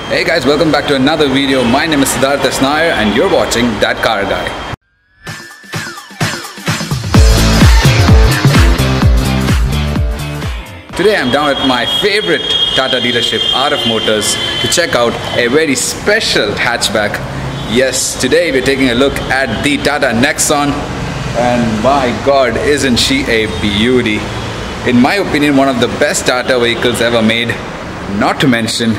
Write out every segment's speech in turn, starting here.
Hey guys, welcome back to another video. My name is Siddharth Nair and you're watching That Car Guy. Today I'm down at my favorite Tata dealership, RF Motors, to check out a very special hatchback. Yes, today we're taking a look at the Tata Nexon, and my god, isn't she a beauty. In my opinion, one of the best Tata vehicles ever made, not to mention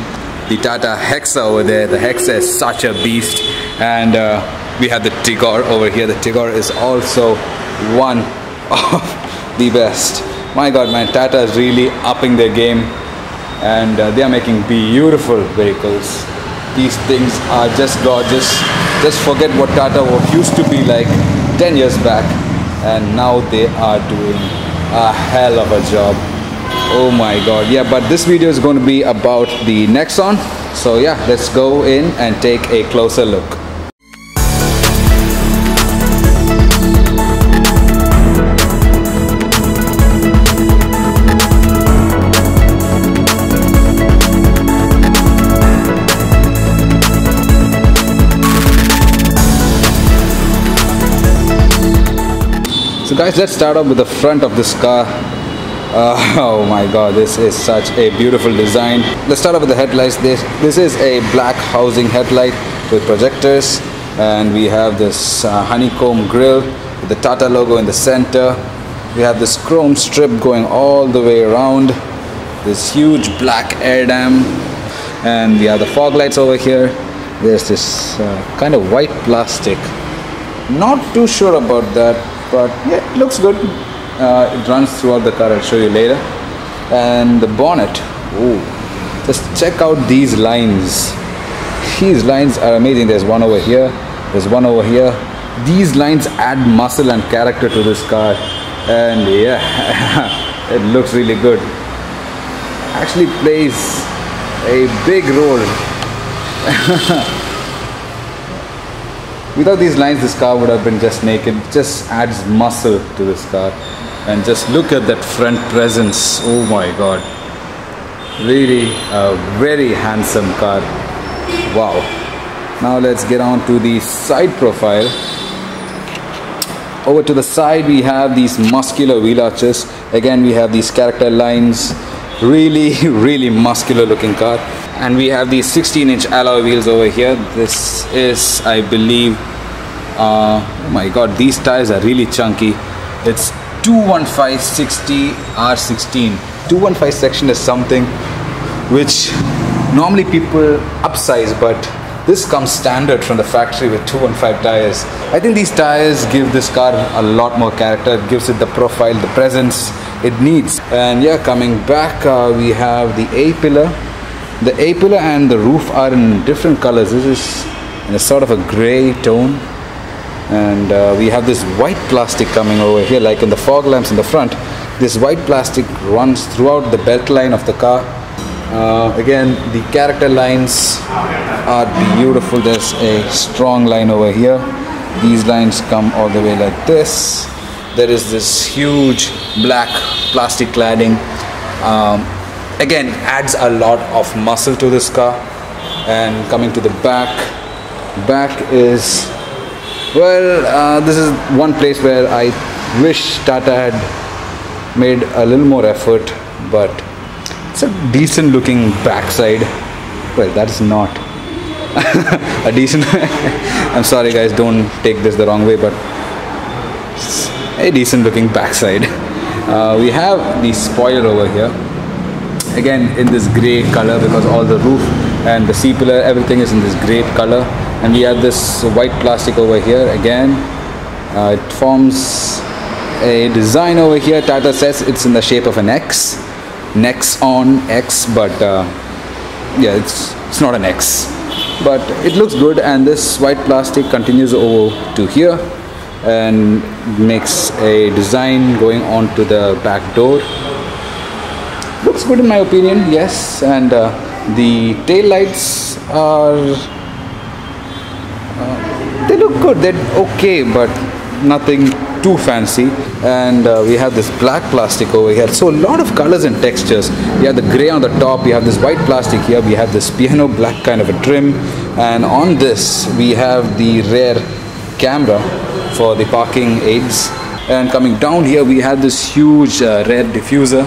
the Tata Hexa over there. The Hexa is such a beast, and we have the Tigor over here. The Tigor is also one of the best. My god, man, Tata is really upping their game, and they are making beautiful vehicles. These things are just gorgeous. Just forget what Tata used to be like 10 years back, and now they are doing a hell of a job. Oh my god. Yeah, but this video is going to be about the Nexon. So yeah, let's go in and take a closer look. So guys, let's start off with the front of this car. Oh my god, this is such a beautiful design. Let's start off with the headlights. This is a black housing headlight with projectors, and we have this honeycomb grille with the Tata logo in the center. We have this chrome strip going all the way around, this huge black air dam, and we have the fog lights over here. There's this kind of white plastic. Not too sure about that, but yeah, it looks good. It runs throughout the car, I'll show you later. And the bonnet, ooh, just check out these lines. These lines are amazing. There's one over here, there's one over here. These lines add muscle and character to this car, and yeah, it looks really good. Actually plays a big role. Without these lines, this car would have been just naked. It just adds muscle to this car. And just look at that front presence. Oh my god. Really a very handsome car. Wow. Now let's get on to the side profile. Over to the side we have these muscular wheel arches. Again, we have these character lines. Really muscular looking car. And we have these 16-inch alloy wheels over here. This is, I believe, oh my god, these tires are really chunky. It's 215/60 R16. 215 section is something which normally people upsize, but this comes standard from the factory with 215 tires. I think these tires give this car a lot more character. It gives it the profile, the presence it needs. And yeah, coming back, we have the A-pillar. The A-pillar and the roof are in different colors. This is in a sort of a grey tone. And we have this white plastic coming over here, like in the fog lamps in the front. This white plastic runs throughout the belt line of the car. Again, the character lines are beautiful. There's a strong line over here. These lines come all the way like this. There is this huge black plastic cladding. Again, adds a lot of muscle to this car. And coming to the back is, well, this is one place where I wish Tata had made a little more effort, but it's a decent looking backside. Well, that's not a decent I'm sorry guys, don't take this the wrong way, but it's a decent looking backside. We have the spoiler over here, again in this grey color, because all the roof and the C-pillar, everything is in this grey color. And we have this white plastic over here. Again, it forms a design over here. Tata says it's in the shape of an X, Nexon X, but yeah, it's not an X, but it looks good. And this white plastic continues over to here and makes a design going on to the back door. Looks good in my opinion, yes. And the tail lights are, they look good, they're okay, but nothing too fancy. And we have this black plastic over here. So a lot of colors and textures. We have the gray on the top, we have this white plastic here, we have this piano black kind of a trim, and on this we have the rear camera for the parking aids. And coming down here we have this huge rear diffuser,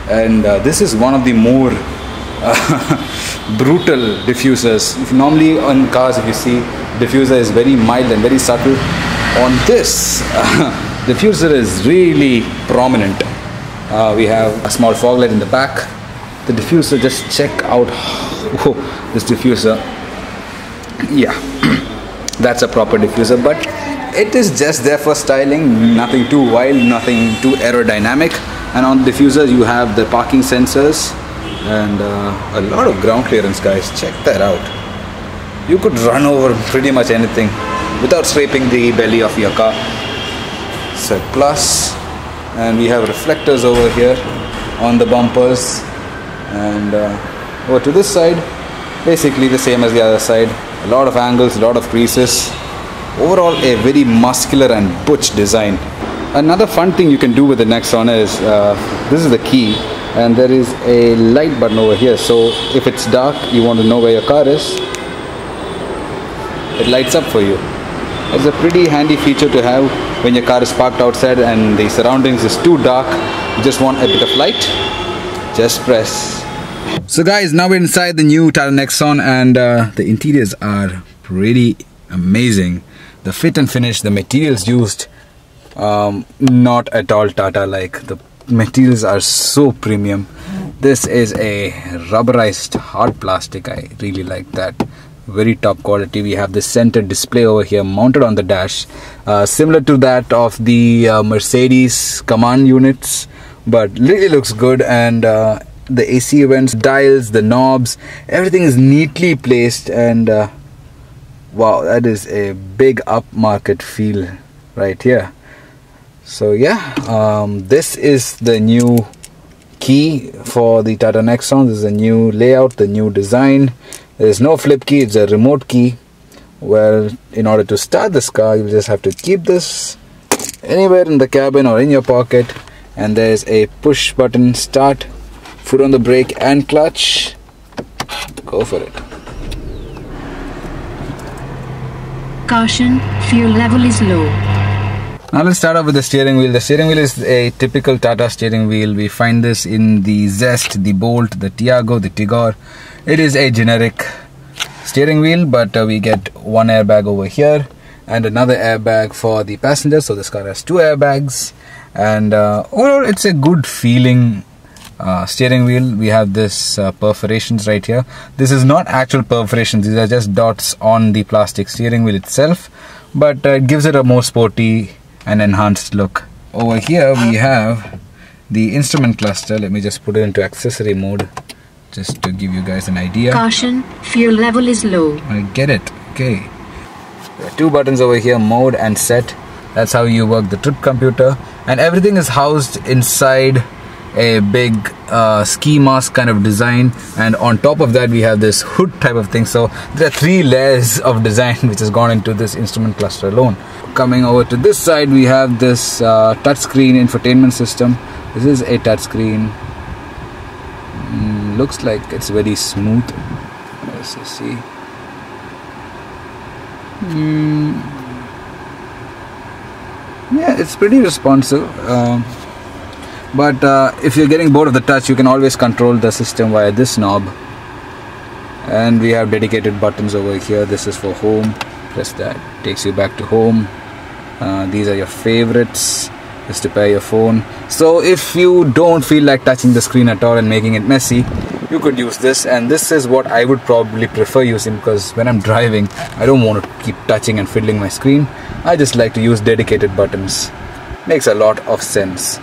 and this is one of the more brutal diffusers. Normally on cars, if you see, diffuser is very mild and very subtle. On this diffuser is really prominent. We have a small fog light in the back. The diffuser, just check out this diffuser. Yeah, that's a proper diffuser, but it is just there for styling, nothing too wild, nothing too aerodynamic. And on the diffuser you have the parking sensors and a lot of ground clearance, guys. Check that out. You could run over pretty much anything without scraping the belly of your car. So plus, and we have reflectors over here on the bumpers, and over to this side, basically the same as the other side. A lot of angles, a lot of creases. Overall a very muscular and butch design. Another fun thing you can do with the Nexon is, this is the key, and there is a light button over here. So if it's dark, you want to know where your car is, it lights up for you. It's a pretty handy feature to have when your car is parked outside and the surroundings is too dark. You just want a bit of light, just press. So guys, now we're inside the new TATA Nexon, and the interiors are pretty amazing. The fit and finish, the materials used, not at all Tata like. The materials are so premium. This is a rubberized hard plastic. I really like that. Very top quality. We have this center display over here mounted on the dash, similar to that of the Mercedes command units, but really looks good. And the AC vents, dials, the knobs, everything is neatly placed, and wow, that is a big upmarket feel right here. So yeah, this is the new key for the TATA Nexon. This is a new layout, the new design. There is no flip key, it's a remote key, where in order to start this car you just have to keep this anywhere in the cabin or in your pocket, and there is a push button start, foot on the brake and clutch. Go for it. Caution, fuel level is low. Now let's start off with the steering wheel. The steering wheel is a typical Tata steering wheel. We find this in the Zest, the Bolt, the Tiago, the Tigor. It is a generic steering wheel, but we get one airbag over here and another airbag for the passenger. So this car has two airbags, and overall it's a good feeling steering wheel. We have this perforations right here. This is not actual perforations, these are just dots on the plastic steering wheel itself, but it gives it a more sporty and enhanced look. Over here we have the instrument cluster. Let me just put it into accessory mode just to give you guys an idea. Caution, fuel level is low. I get it. Okay. There are two buttons over here, mode and set. That's how you work the trip computer, and everything is housed inside a big ski mask kind of design, and on top of that we have this hood type of thing. So there are three layers of design which has gone into this instrument cluster alone. Coming over to this side, we have this touchscreen infotainment system. This is a touchscreen. Looks like it's very smooth. Let's see. Yeah, it's pretty responsive. But if you're getting bored of the touch, you can always control the system via this knob. And we have dedicated buttons over here. This is for home. Press that, takes you back to home. These are your favorites. Just to pair your phone. So if you don't feel like touching the screen at all and making it messy, you could use this. And this is what I would probably prefer using, because when I'm driving I don't want to keep touching and fiddling my screen. I just like to use dedicated buttons. Makes a lot of sense.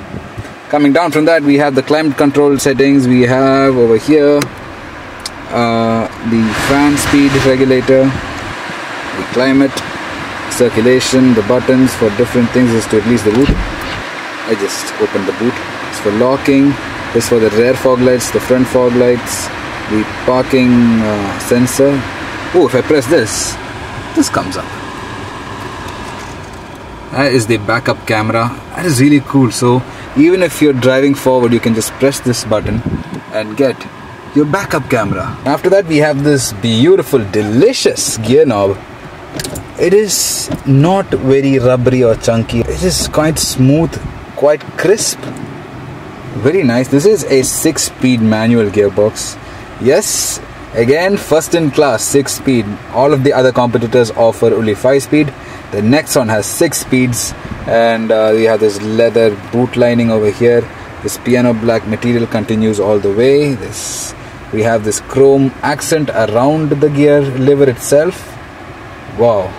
Coming down from that, we have the climate control settings. We have over here the fan speed regulator, the climate, circulation, the buttons for different things. Is to release the boot. I just opened the boot. It's for locking. This for the rear fog lights, the front fog lights, the parking sensor. Oh, if I press this, this comes up. That is the backup camera. That is really cool. So even if you're driving forward, you can just press this button and get your backup camera. After that, we have this beautiful, delicious gear knob. It is not very rubbery or chunky. It is quite smooth, quite crisp. Very nice. This is a 6-speed manual gearbox. Yes, again, first in class, 6-speed. All of the other competitors offer only 5-speed. The Nexon has 6 speeds, and we have this leather boot lining over here. This piano black material continues all the way. We have this chrome accent around the gear lever itself. Wow,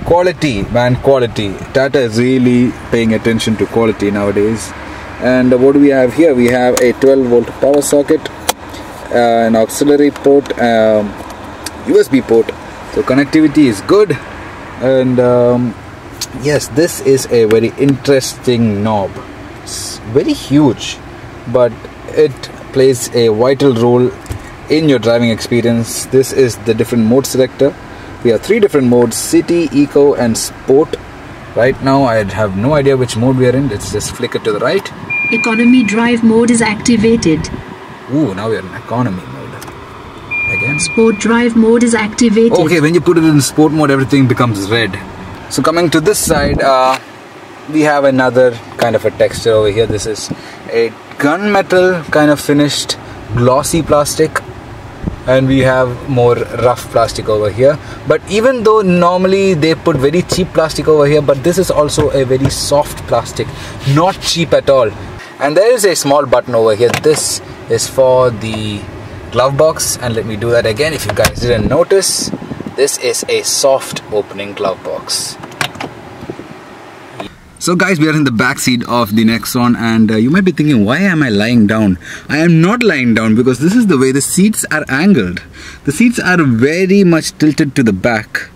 quality, man, quality. Tata is really paying attention to quality nowadays. And what do we have here? We have a 12-volt power socket, an auxiliary port, USB port. So connectivity is good. And yes, this is a very interesting knob. It's very huge, but it plays a vital role in your driving experience. This is the different mode selector. We have 3 different modes: City, Eco and Sport. Right now I have no idea which mode we are in. Let's just flick it to the right. Economy drive mode is activated. Ooh, now we are in economy mode. Again, Sport drive mode is activated. okay, when you put it in sport mode, everything becomes red. So coming to this side, we have another kind of a texture over here. This is a gunmetal kind of finished glossy plastic, and we have more rough plastic over here. But even though normally they put very cheap plastic over here, but this is also a very soft plastic, not cheap at all. And there is a small button over here. This is for the glove box, and let me do that again if you guys didn't notice. This is a soft opening glove box. So guys, we are in the back seat of the Nexon, and you might be thinking, why am I lying down? I am not lying down because this is the way the seats are angled. The seats are very much tilted to the back,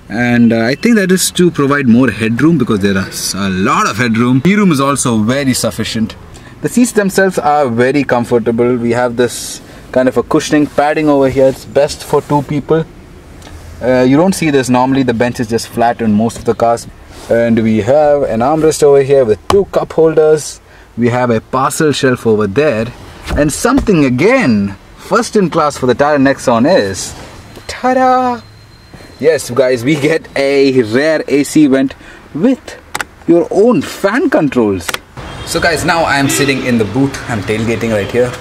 and I think that is to provide more headroom because there is a lot of headroom. Knee room is also very sufficient. The seats themselves are very comfortable. We have this kind of a cushioning padding over here. It's best for 2 people. You don't see this normally. The bench is just flat in most of the cars. And we have an armrest over here with 2 cup holders. We have a parcel shelf over there. And something again, first in class for the Tata Nexon is, ta-da! Yes guys, we get a rear AC vent with your own fan controls. So guys, now I am sitting in the boot. I'm tailgating right here.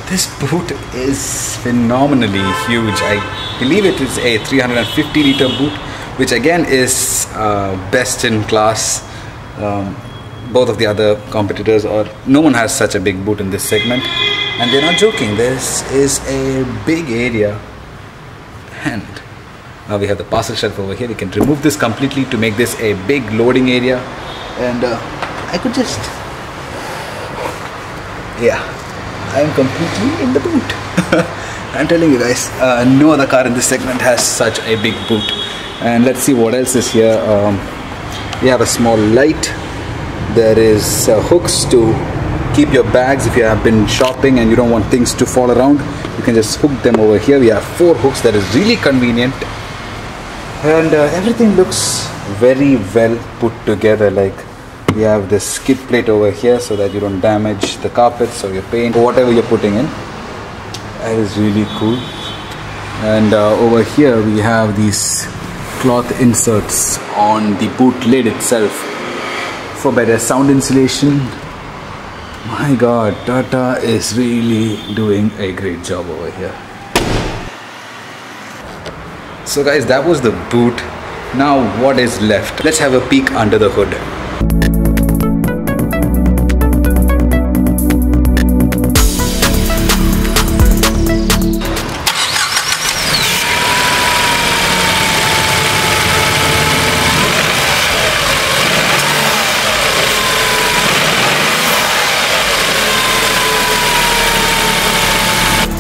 This boot is phenomenally huge. I believe it is a 350 liter boot, which again is best in class. Both of the other competitors, or no one has such a big boot in this segment, and they're not joking. This is a big area. And now we have the parcel shelf over here. We can remove this completely to make this a big loading area, and I could just, yeah, I am completely in the boot. I'm telling you guys, no other car in this segment has such a big boot. And let's see what else is here. We have a small light. There is hooks to keep your bags if you have been shopping and you don't want things to fall around. You can just hook them over here. We have 4 hooks. That is really convenient. And everything looks very well put together. Like, we have this skid plate over here so that you don't damage the carpets or your paint or whatever you're putting in. That is really cool. And over here we have these cloth inserts on the boot lid itself for better sound insulation. My god, Tata is really doing a great job over here. So guys, that was the boot. Now what is left? Let's have a peek under the hood.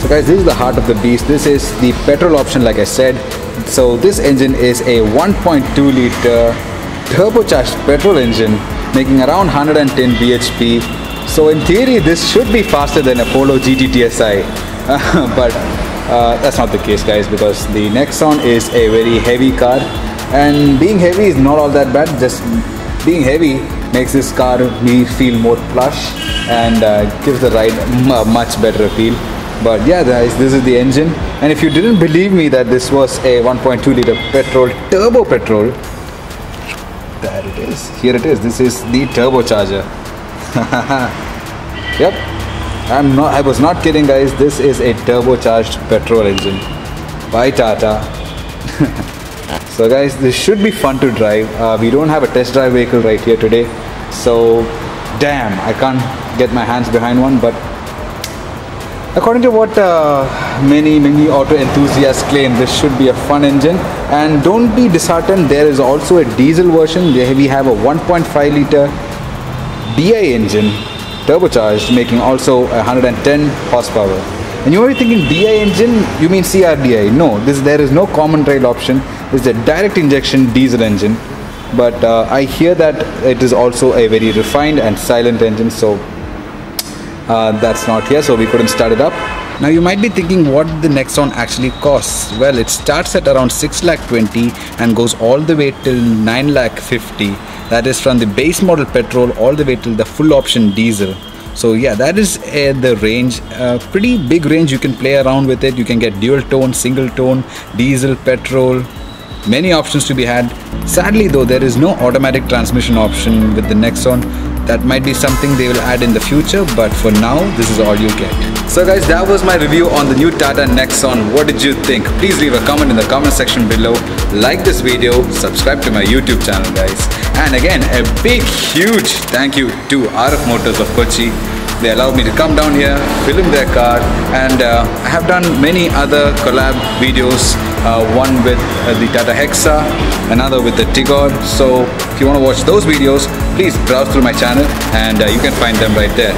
Guys, this is the heart of the beast. This is the petrol option, like I said. So this engine is a 1.2 liter turbocharged petrol engine making around 110 bhp. So in theory this should be faster than a Polo GT TSI, but that's not the case guys, because the Nexon is a very heavy car, and being heavy is not all that bad. Just being heavy makes this car me feel more plush and gives the ride a much better appeal. But yeah guys, this is the engine, and if you didn't believe me that this was a 1.2 liter petrol, turbo petrol, there it is, here it is, this is the turbocharger. Yep, I was not kidding guys, this is a turbocharged petrol engine by Tata. So guys, this should be fun to drive. We don't have a test drive vehicle right here today, so damn, I can't get my hands behind one, but according to what many auto enthusiasts claim, this should be a fun engine. And don't be disheartened, there is also a diesel version. There we have a 1.5 liter DI engine, turbocharged, making also 110 horsepower. And you might be thinking, DI engine, you mean CRDI? No, there is no common rail option. This is a direct injection diesel engine. But I hear that it is also a very refined and silent engine, so that's not here, so we couldn't start it up. Now you might be thinking what the Nexon actually costs. Well, it starts at around 6,20,000 and goes all the way till 9,50,000. That is from the base model petrol all the way till the full option diesel. So yeah, that is the range, pretty big range. You can play around with it. You can get dual tone, single tone, diesel, petrol, many options to be had. Sadly though, there is no automatic transmission option with the Nexon. That might be something they will add in the future, but for now, this is all you get. So guys, that was my review on the new Tata Nexon. What did you think? Please leave a comment in the comment section below. Like this video, subscribe to my YouTube channel guys. And again, a big, huge thank you to RF Motors of Kochi. They allowed me to come down here, film their car, and I have done many other collab videos. One with the Tata Hexa, another with the Tigor. So if you want to watch those videos, please browse through my channel and you can find them right there.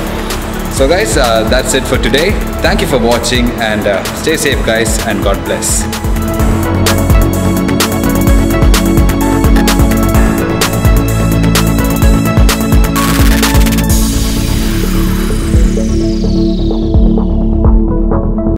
So guys, that's it for today. Thank you for watching, and stay safe guys, and God bless.